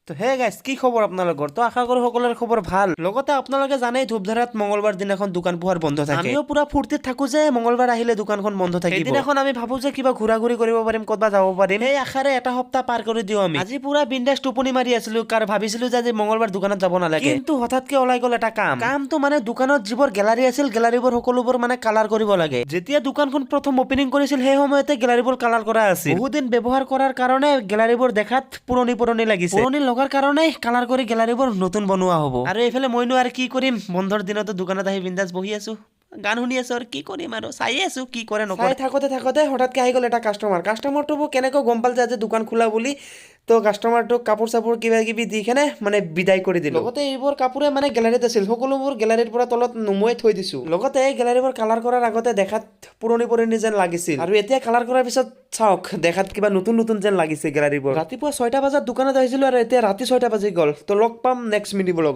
তো হে গাইছ কি খবৰ আপোনালোকৰ তো আশা কৰো সকলোৰে খবৰ ভাল লগতে আপোনালোকে জানেই ধূপধাৰাত মঙ্গলবাৰ দিনাখন দোকান পোহাৰ বন্ধ থাকে আমিও পুৰা ফূৰ্তিত থাকো যে মঙ্গলবাৰ আহিলে দোকানখন বন্ধ থাকিব সেইদিনাখন আমি ভাবো যে কিবা ঘূৰা ঘূৰি কৰিব পাৰিম ক'তবা যাব পাৰিম সেই আশাৰে এটা সপ্তাহ পাৰ কৰি দিও আমি আজি পুৰা বিন্দাছ টোপনি মাৰি আছিলো কাৰণ ভাবিছিলো যে আজি মঙ্গলবাৰ দোকানত যাব নালাগে কিন্তু হঠাৎকে ওলাই গ'ল এটা কামটো মানে দোকানত যিবোৰ গেলাৰী আছিল গেলাৰীবোৰ সকলোবোৰ মানে কালাৰ কৰিব লাগে যেতিয়া দোকানখন প্ৰথম অপেনিং কৰিছিল সেই সময়তে গেলাৰীবোৰ কালাৰ কৰা আছিল বহুত দিন ব্যৱহাৰ কৰাৰ কাৰণে গেলাৰীবোৰ দেখাত পুৰণি লাগিছে পুৰণি লগাৰ কাৰণে কালাৰ কৰি গেলাৰীবোৰ নতুন বনোৱা হ'ব আৰু এইফালে মইনো আৰু কি কৰিম বন্ধৰ দিনতো দোকানত আহি বিন্দাছ বহি আছো গান শুনি আছো আৰু কি কৰিম আৰু চাই আছো কি কৰে নকৰে থাকোতে হঠাৎকে আহি গ'ল এটা কাষ্টমাৰটো কেনেকৈ গম পাল যে আজি দোকান খোলা বুলি তো কাষ্টমাৰটোক কাপোৰ চাপোৰ কিবা কিবি দি কেনে মানে বিদায় কৰি দিলোঁ লগতে এইবোৰ কাপোৰে মানে গেলাৰীত আছিল সকলোবোৰ গেলাৰীৰ পৰা তলত নুমুৱাই থৈ দিছোঁ লগতে এই গেলাৰীবোৰ কালাৰ কৰাৰ আগতে দেখাত পুৰণি যেন লাগিছিল আৰু এতিয়া কালাৰ কৰাৰ পিছত চাওক দেখাত কিবা নতুন যেন লাগিছে গেলাৰীবোৰ ৰাতিপুৱা 6টা বজাত দোকানত আহিছিলোঁ আৰু এতিয়া ৰাতি 6টা বাজি গ'ল তো লগ পাম নেক্সট মিনিট ব্লগত